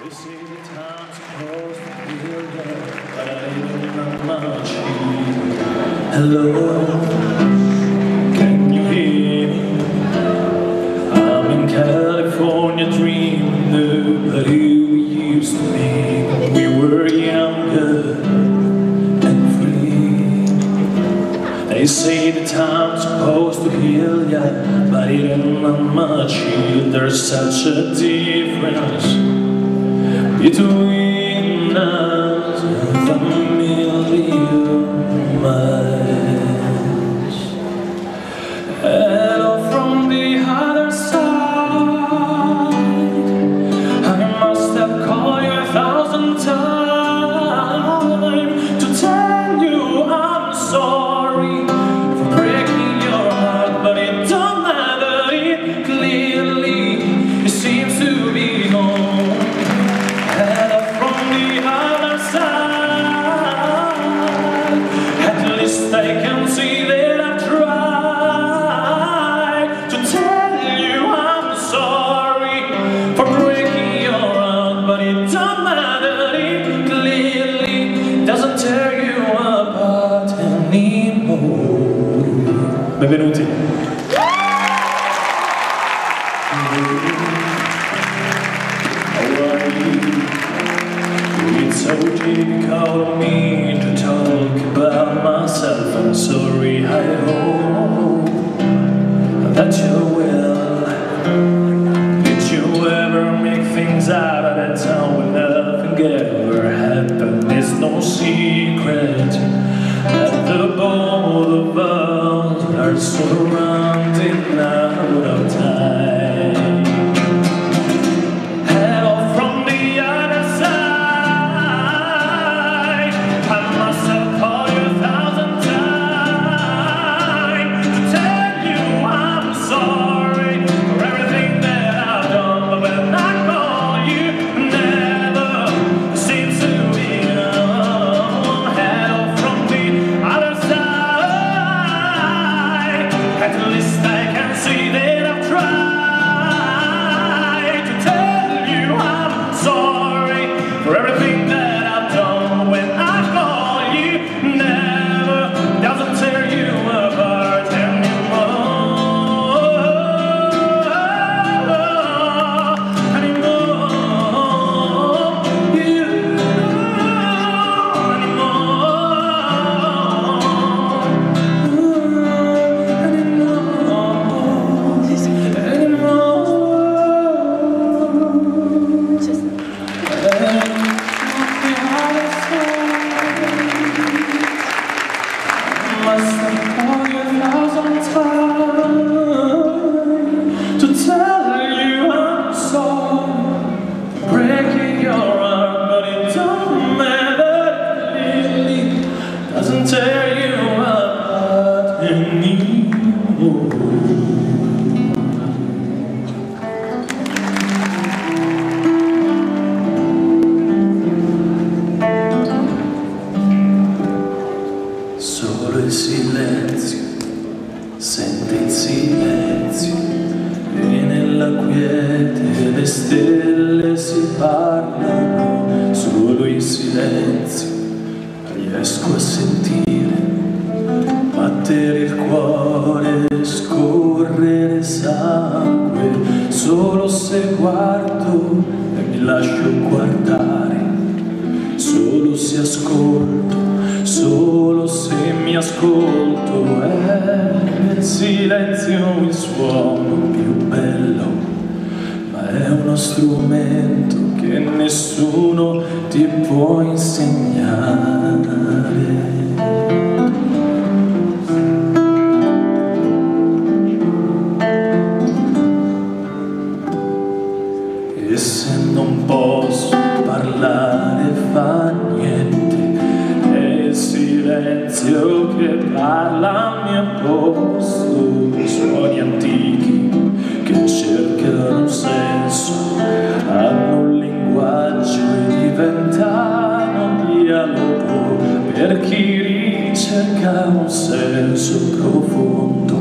They say the time's supposed to be alone, but I don't know much. Hello, can you hear me? I'm in California dreaming about who we used to be when we were younger and free. They say the time's supposed to heal ya, but it ain't not much heal. There's such a difference between us and a million miles. Hello from the other side. I must have called you 1,000 times to tell you I'm sorry for breaking your heart, but it don't matter. It clearly it seems to be home. I can see that I've tried to tell you I'm sorry for breaking your heart, but it don't matter. It clearly doesn't tear you apart anymore. Benvenuti. How are you? It's so difficult of me to talk about myself. I'm sorry, I hope that you're well. Did you ever make things out of that town when nothing ever happened? It's no secret that the both of us are surrounded out of time. At least I can see that I've tried to tell you I'm sorry for everything that I've done. When I call you, never doesn't tear you apart anymore. To tell you I'm sorry for breaking your heart, but it don't matter. It really doesn't tear you apart anymore. Solo il silenzio, sente il silenzio, e nella quiete le stelle si parlano. Solo in silenzio riesco a sentire battere il cuore, scorrere sangue. Solo se guardo e mi lascio guardare, solo se ascolto, solo se mi ascolto, è nel silenzio il suono più bello, ma è uno strumento che nessuno ti può insegnare. E se non posso parlare fa niente, è il silenzio che parla al mio posto. Suoni antichi che cercano un senso, hanno un linguaggio e diventano dialogo. Per chi ricerca un senso profondo,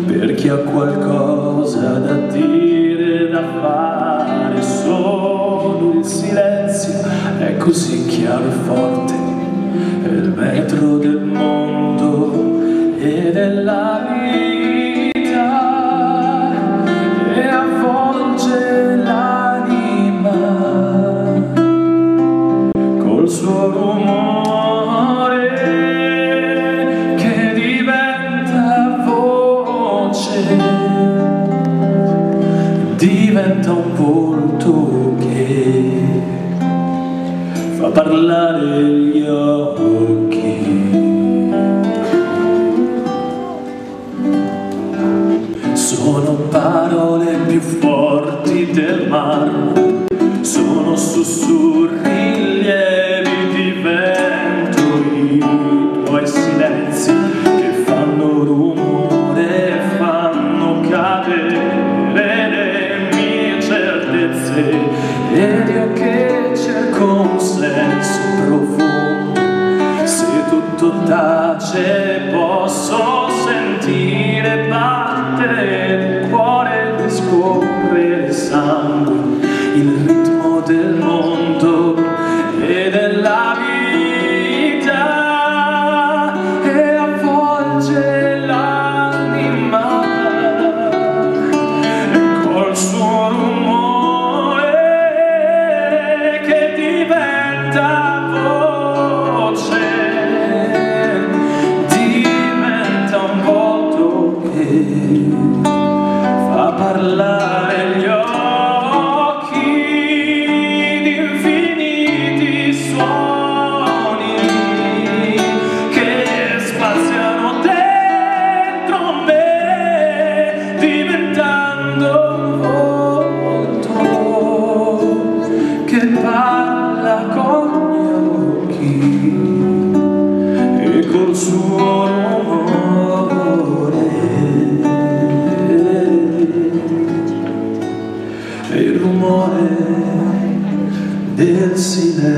per chi ha qualcosa da dire, da fare, solo il così chiaro e forte, è il metro del mondo e della vita, e avvolge l'anima col suo rumore che diventa voce, diventa un volto che fa parlare gli occhi. Sono parole più forti del mar, sono sussurri lievi di vento, i tuoi silenzi che fanno rumore, fanno cadere le mie certezze, ed io che cerco un senso profondo, se tutto tace posso sentire battere il cuore e scorrere il sangue, il ritmo del mondo e della vita, e avvolge l'anima col suo rumore che diventa voce, diventa un volto che fa parlare gli occhi di infiniti suoni che spaziano dentro me, diventando un volto che parla con gli occhi e col suo rumore, e il rumore del silenzio.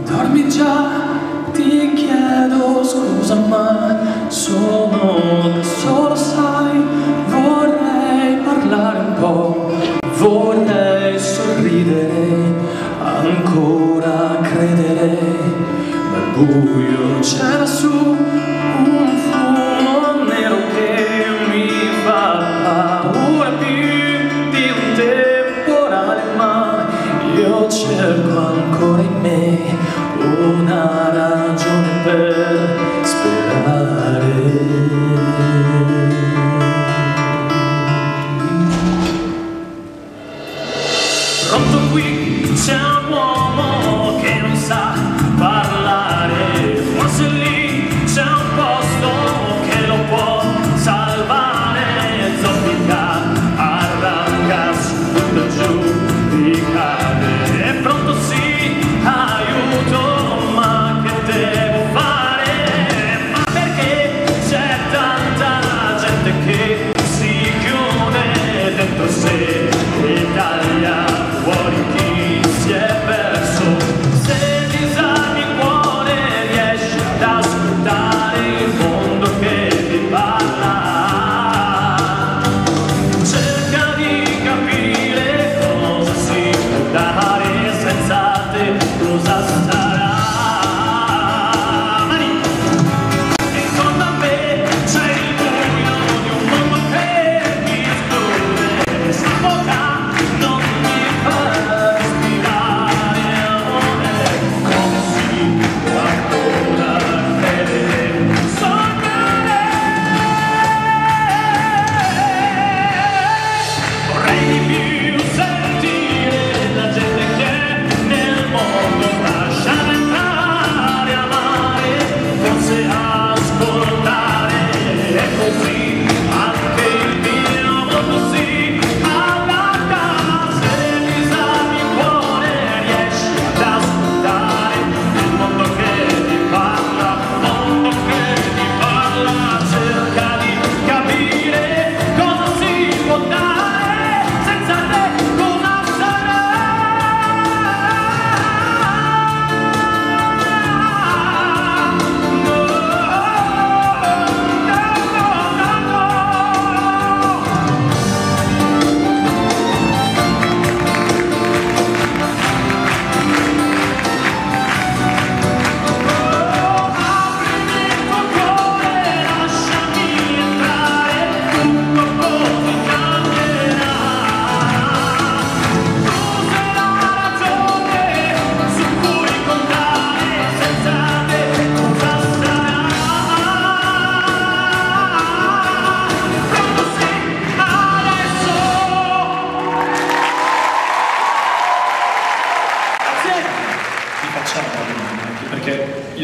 Dormi già, ti chiedo scusa, ma sono da solo, sai, vorrei parlare un po', vorrei sorridere, ancora credere, ma il buio c'è lassù, un fumo nero che mi fa paura più di un temporale, ma io cerco ancora in me una ragione per sperare. Pronto, qui c'è un uomo che non sa parlare, forse lì c'è un posto che lo può salvare. Zoppica, arranca, su, giù, ricade, è pronto, sì, aiuto.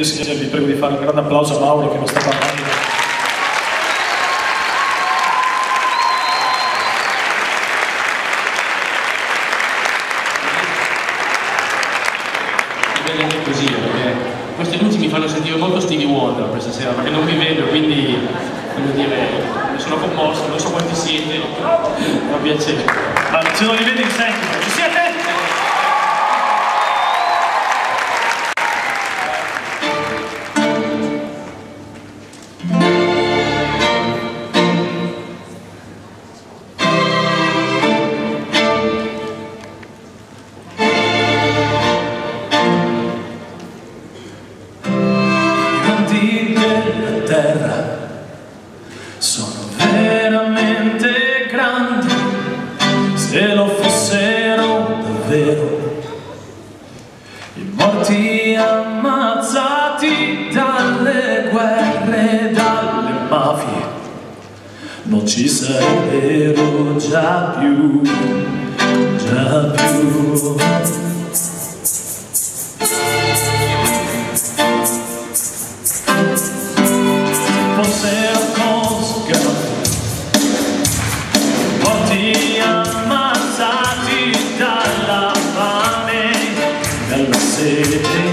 Io signori vi prego di fare un grande applauso a Mauro che non sta parlando. Anche così, perché queste luci mi fanno sentire molto Stevie Wonder questa sera, perché non vi vedo, quindi voglio dire, sono commosso, non so quanti siete, fa piacere. Ma se non li vedi in seguito, ci siete? Della terra sono veramente grandi, se lo fossero davvero, i morti ammazzati dalle guerre, dalle mafie, non ci sarebbero già più. Fossero conscritti, morti ammazzati dalla fame, dalla sete,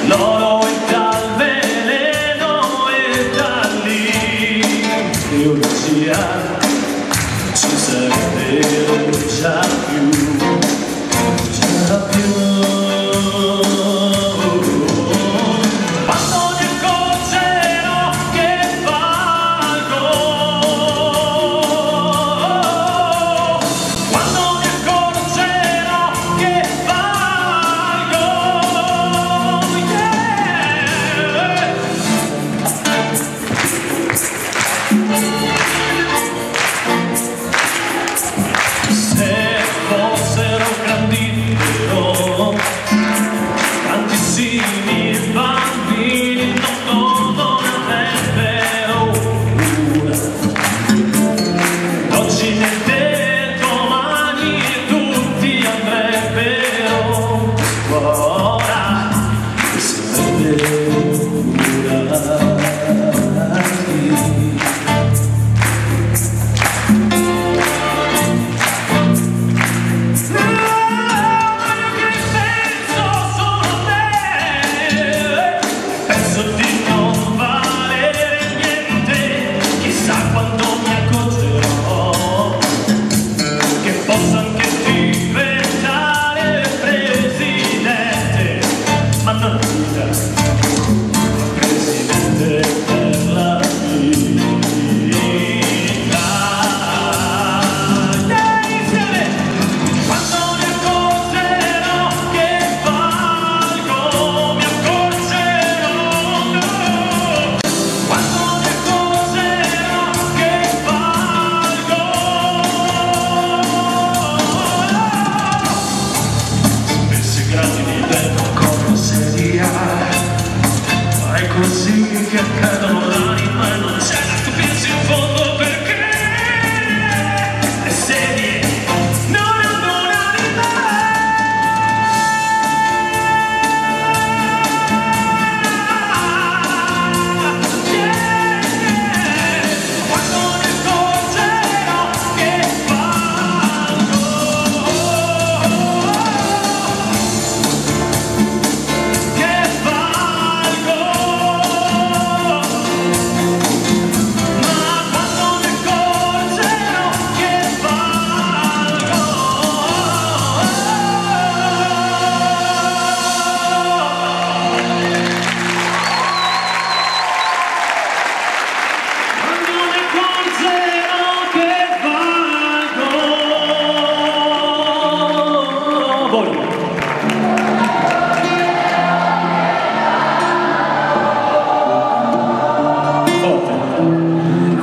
l'oro e dal veleno e dall'ideologia, ci sarebbero già più. Tantissimi bambini non avrebbero cura, oggi niente, domani tutti andrebbero ora, sarebbero curati. È così che accadono l'anima e non c'è da stupirsi in fondo perché le sedie non hanno un'anima.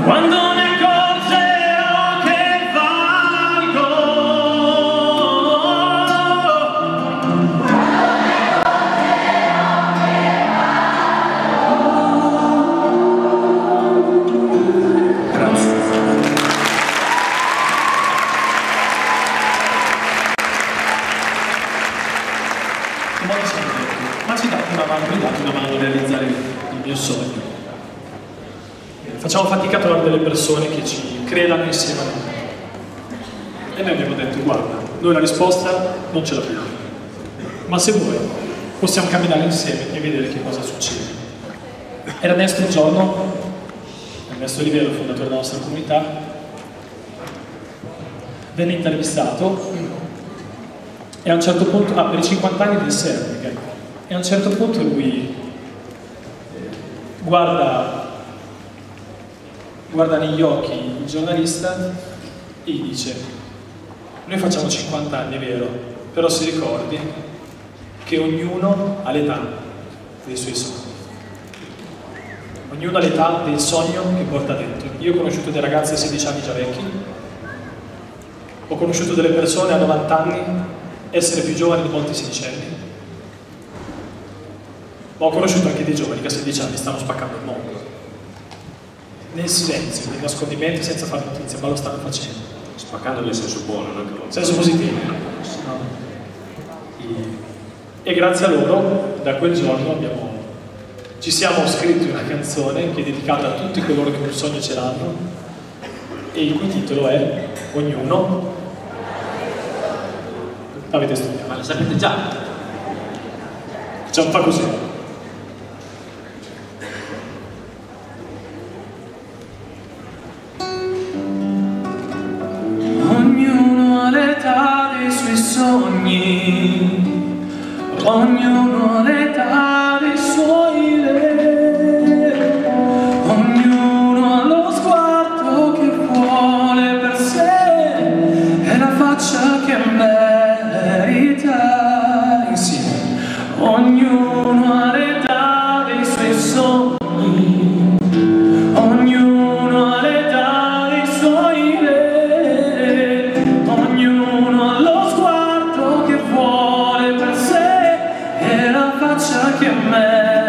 Quando ne accorgerò che valgo, ma ci dà mi date una mano a realizzare il mio sogno. Facciamo fatica a trovare delle persone che ci credano insieme a noi. E noi abbiamo detto, guarda, noi la risposta non ce l'abbiamo, ma se vuoi possiamo camminare insieme e vedere che cosa succede. Ernesto un giorno, Ernesto Oliveira, fondatore della nostra comunità, venne intervistato e a un certo punto, per i 50 anni del CERN, e a un certo punto lui guarda negli occhi il giornalista e gli dice: noi facciamo 50 anni, è vero, però si ricordi che ognuno ha l'età dei suoi sogni. Ognuno ha l'età del sogno che porta dentro. Io ho conosciuto dei ragazzi a 16 anni già vecchi, ho conosciuto delle persone a 90 anni essere più giovani di molti sedicenni, ma ho conosciuto anche dei giovani che a 16 anni stanno spaccando il mondo. Nel silenzio, nei nascondimenti, senza fare notizia, ma lo stanno facendo. Spaccando nel senso buono, non che senso positivo. No. E grazie a loro, da quel giorno ci siamo scritti una canzone che è dedicata a tutti coloro che un sogno ce l'hanno e il cui titolo è Ognuno. L'avete studiato? Ma lo sapete già? Facciamo un po' così. Sogni, ognuno ha l'età dei suoi re, ognuno ha lo sguardo che vuole per sé e la faccia che merita insieme. Ognuno ha l'età dei suoi sogni, ognuno ha l'età dei suoi re, ognuno ha lo che vuole per sé e la faccia che merita.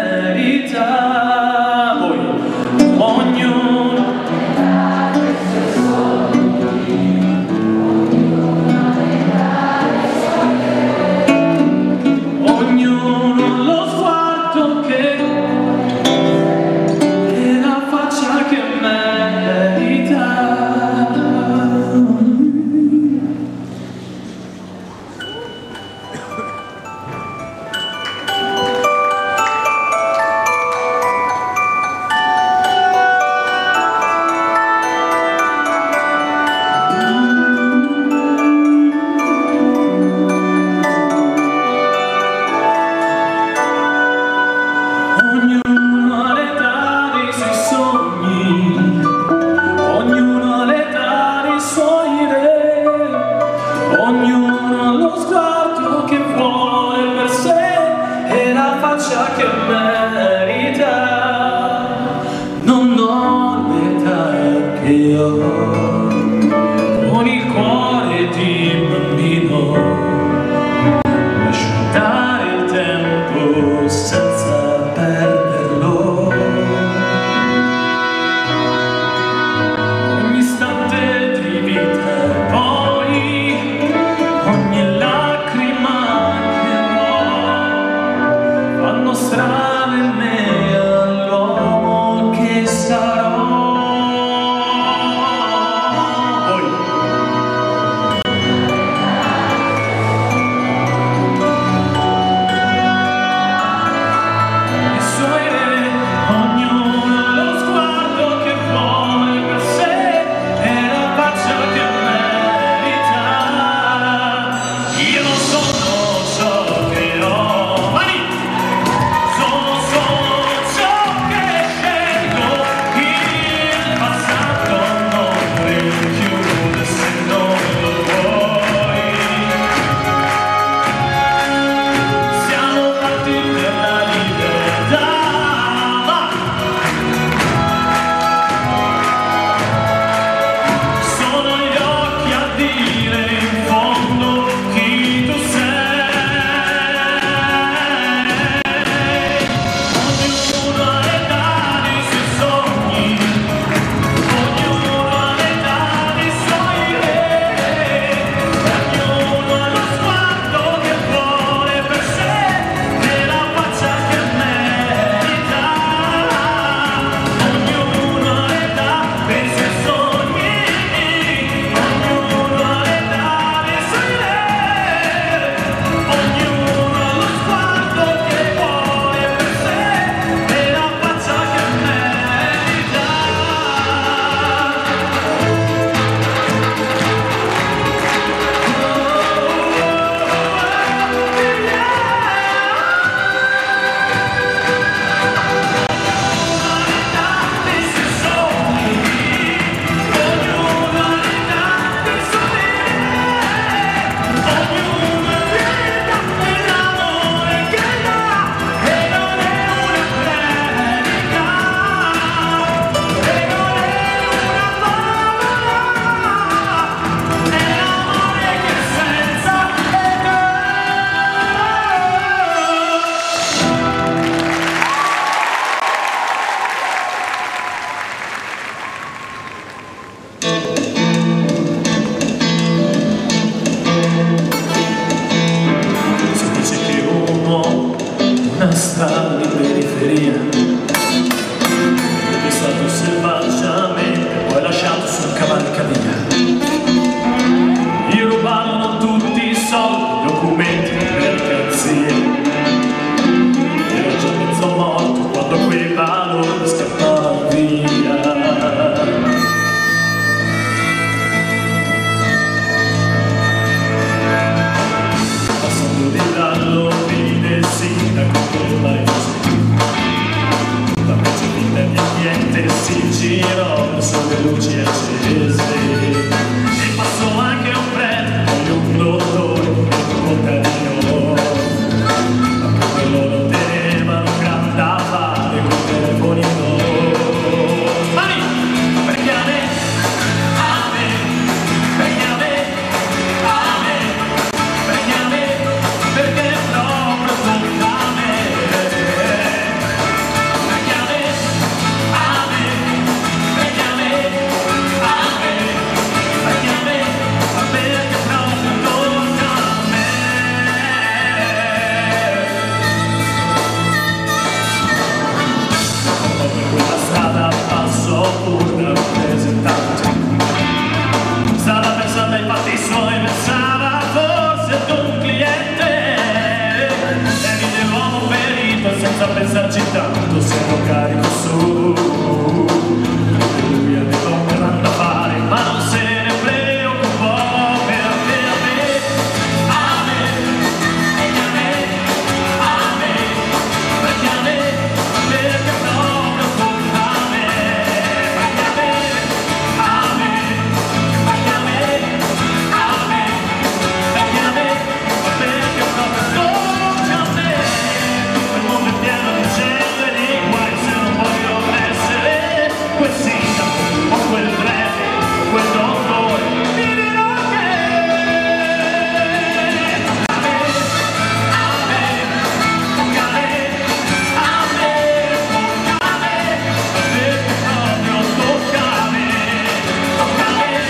periferia. È stato selvaggiamente poi lasciato sul cavalcavia. Gli rubarono tutti i soldi, i documenti, le mercanzie. Era già mezzo morto quando quei valori scappavano via. Passando di là lo vide il sindaco del paese. La voce finta di niente si girò verso le luci accese. E passò anche un prete, poi un dottore e un contadino. Ma come loro tenevano un grande affare col telefonino. Mani! Perché a me, perché a me, perché a me, perché proprio tocca a me. Perché a me, perché a me, perché a me, perché proprio tocca a me. Per quella strada passò un rappresentante. Stava pensando ai fatti suoi, pensava forse ad un cliente. E vide l'uomo ferito senza pensarci tanto, se ero carico su. Lui aveva un gran da fare, ma non se ne preoccupò. Perché a me, perché a me, perché a me, perché proprio tocca a me. Perché a me, perché a me, perché a me, perché proprio tocca a me. Il mondo è pieno di gente e di guai, se non voglio essere quel sindaco o quel prete o quel dottore, mi dirò che a me, tocca a me, tocca a me, perché proprio tocca a me, tocca a me,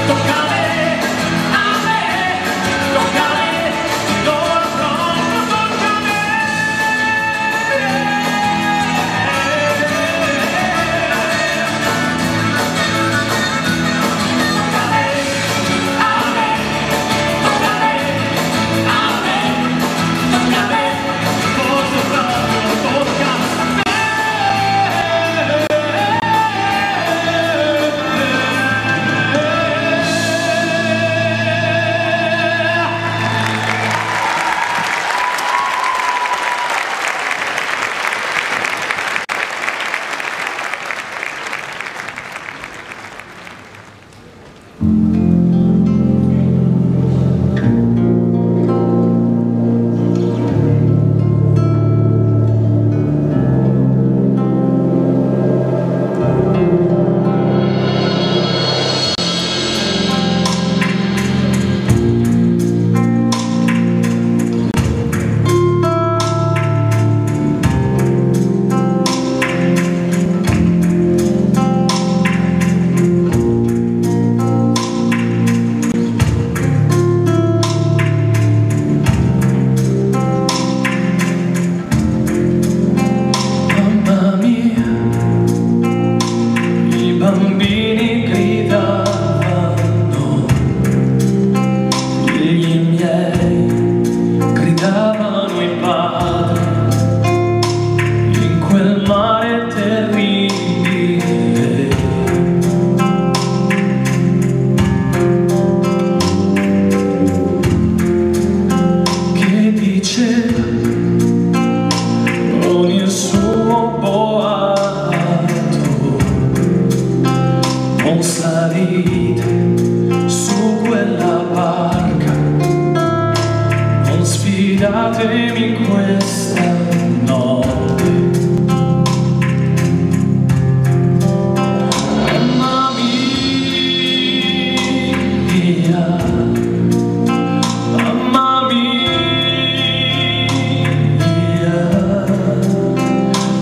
tocca a me, tocca a me, ora proprio tocca a me. Mamma mia, i bambini gridavano, figli miei, gridavano i padri, in quel mare terribile. Che diceva con il suo boato: non salite su quella barca, non sfidatemi in questa notte. Mamma mia, mamma mia,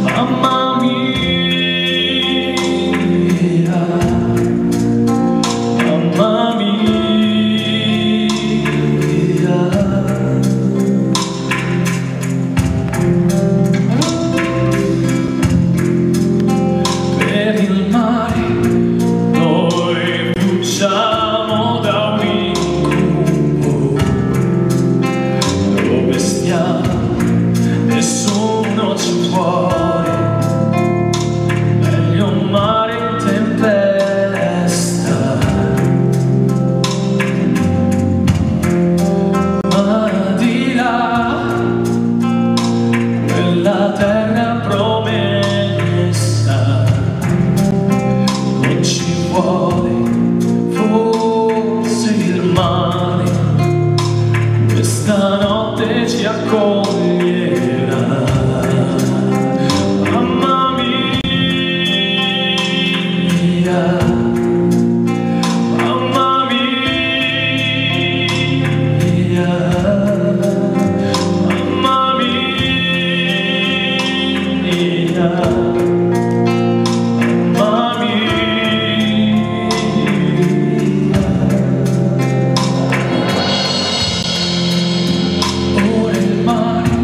mamma mia, mamma mia. accoglierà. Mamma mia, mamma mia, mamma mia, mamma mia. Ora il mare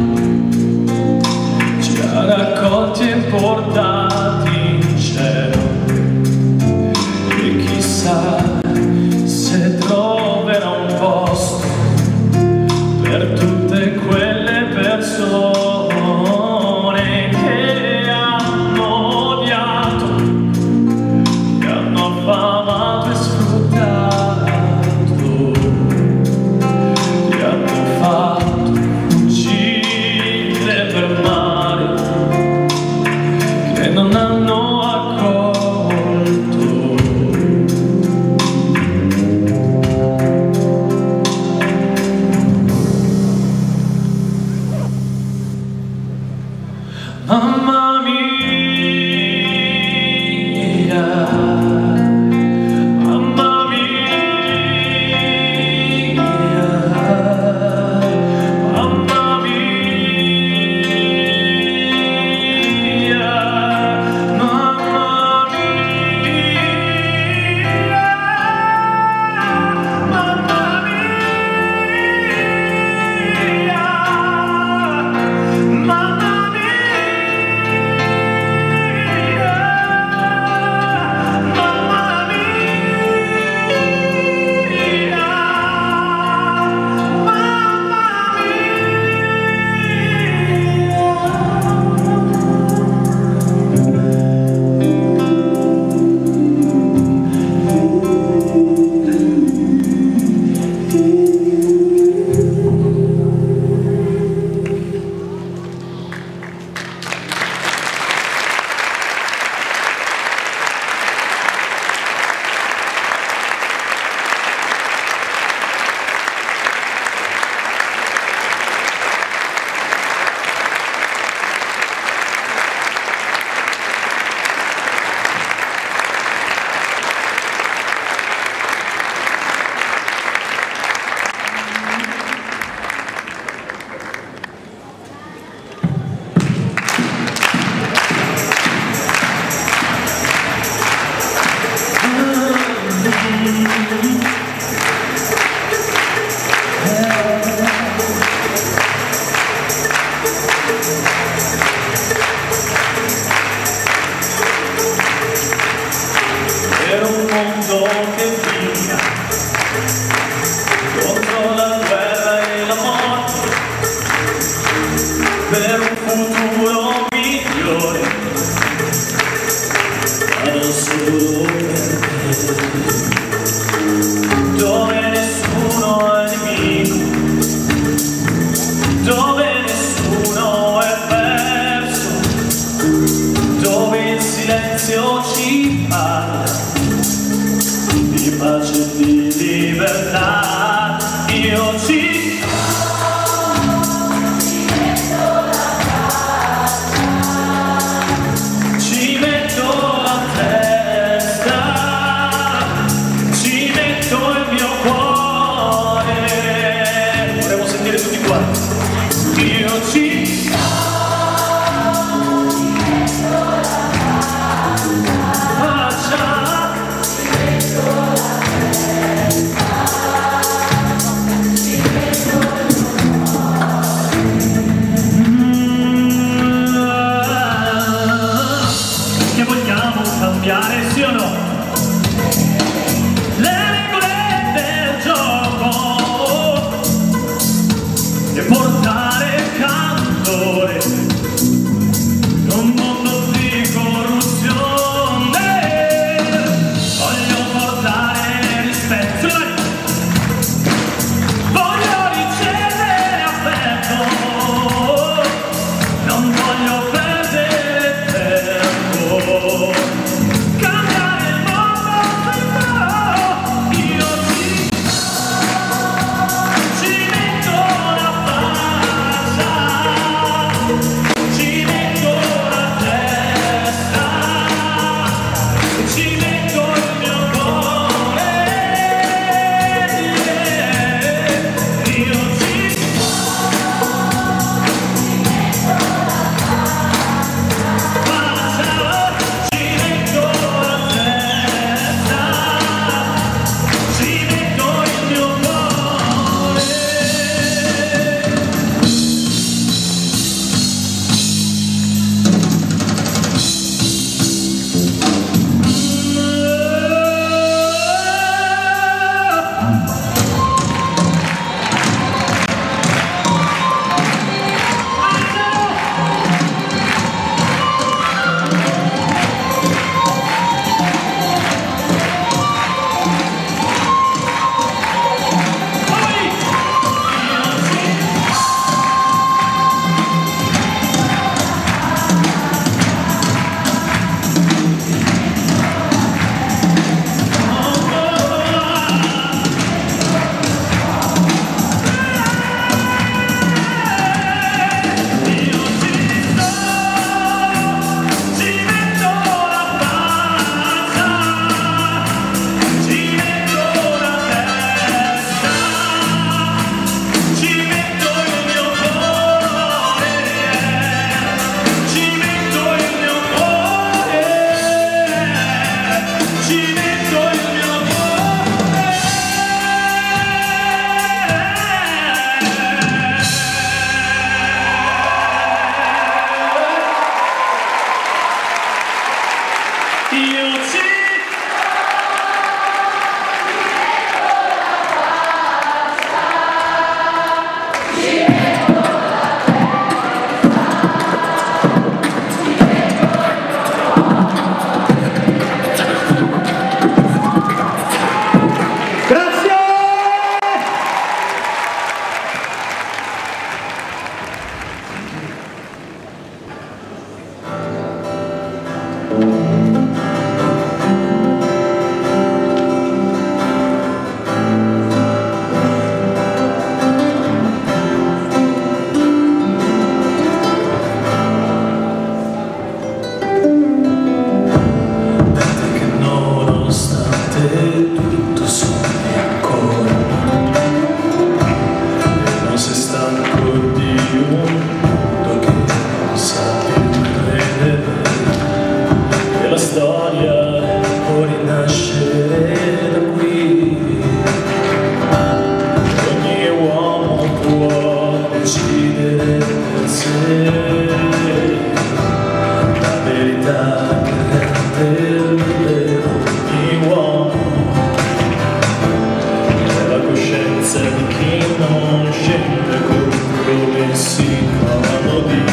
inconsciente compromessi comodi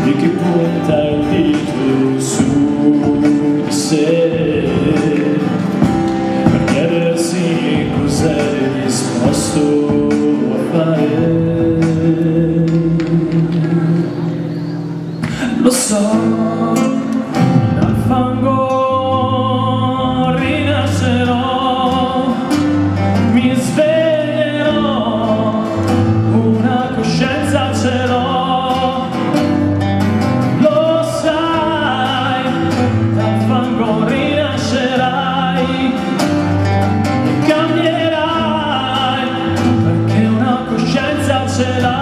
di chi punta il dito su di sé per chiedersi cos'è disposto a fare. Lo so, dal fango rinascerò, mi sveglierò, una coscienza ce l'ho. Lo sai, dal fango rinascerai e cambierai, perché una coscienza ce l'hai.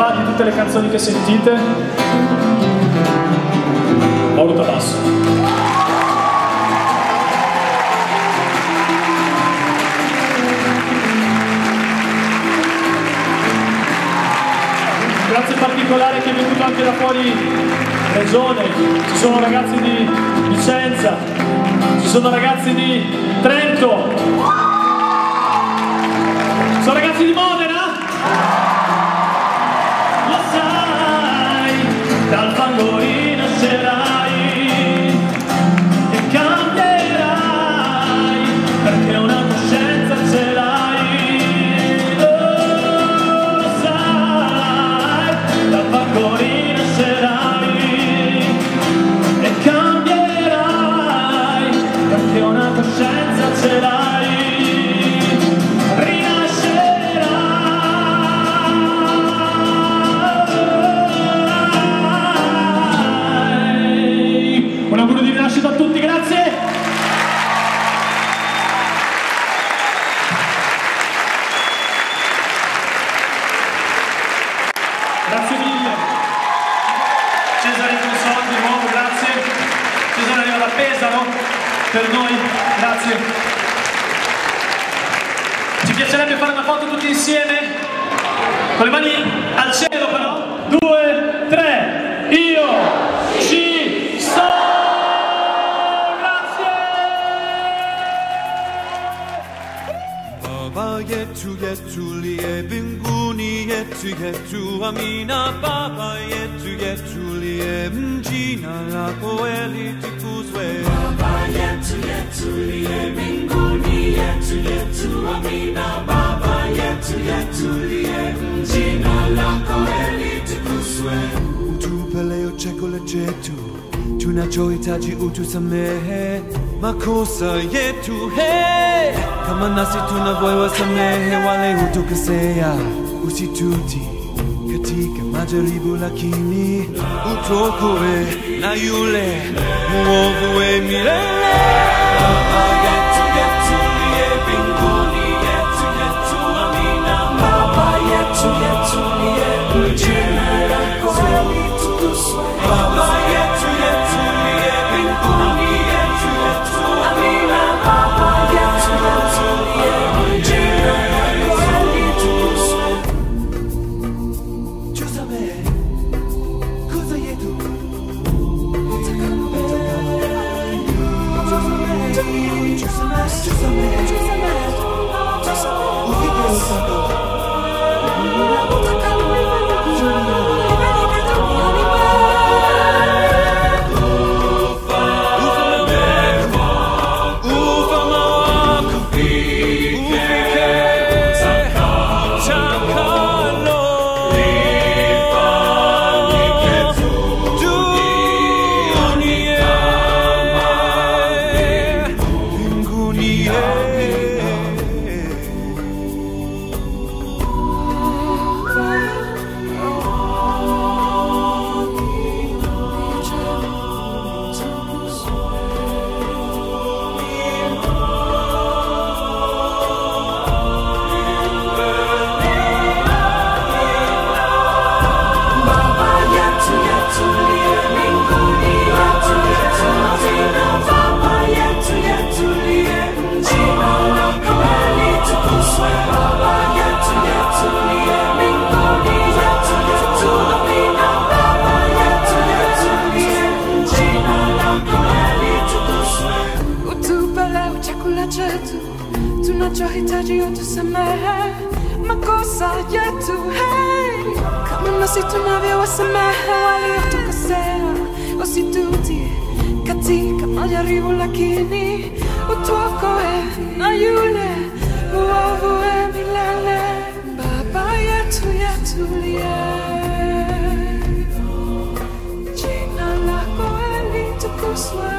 Di tutte le canzoni che sentite, Mauro Tabasso. Grazie particolare che è venuto anche da fuori regione, ci sono ragazzi di Vicenza, ci sono ragazzi di Trento, ci sono ragazzi di Modena. Dal fango rinascerai e cambierai, perché una coscienza ce l'hai. Lo sai, dal fango rinascerai e cambierai, perché una coscienza ce l'hai. Un auguro di rinascita a tutti, grazie! Grazie mille! Cesare Consol di nuovo, grazie! Cesare arriva da Pesaro per noi, grazie! Ci piacerebbe fare una foto tutti insieme? Con le mani al cielo però! 2, 3, io ci sto! Yetu liye binguni yetu amina baba yetu liye mjina la koeli tiku litukuzwe. Baba yetu yetu liye mbinguni, yetu yetu amina. Baba yetu yetu liye, jina lako litukuzwe. Utupe leo chakula chetu, tunachohitaji utusamehe makosa yetu, hey, kama nasi tunavyowasamehe wale hutukosea. Usitutie katika majaribu, lakini utuokoe na yule mwovu wa milele. Baba yetu yetu liye mbinguni, yetu yetu amina. Baba yetu yetu liye, jina lako litukuzwe. Baba yetu yetu liye mbinguni, yetu yetu amina. Baba yetu yetu liye, jina lako litukuzwe. Tusamehe kosa yetu, tunachohitaji utusamehe makosa yetu, hey, kama nasi tunavyowasamehe waliotukosea. Usitutie katika majaribu, lakini utuokoe na yule mwovu wa milele. Baba yetu yetu liye, jina lako litukuzwe.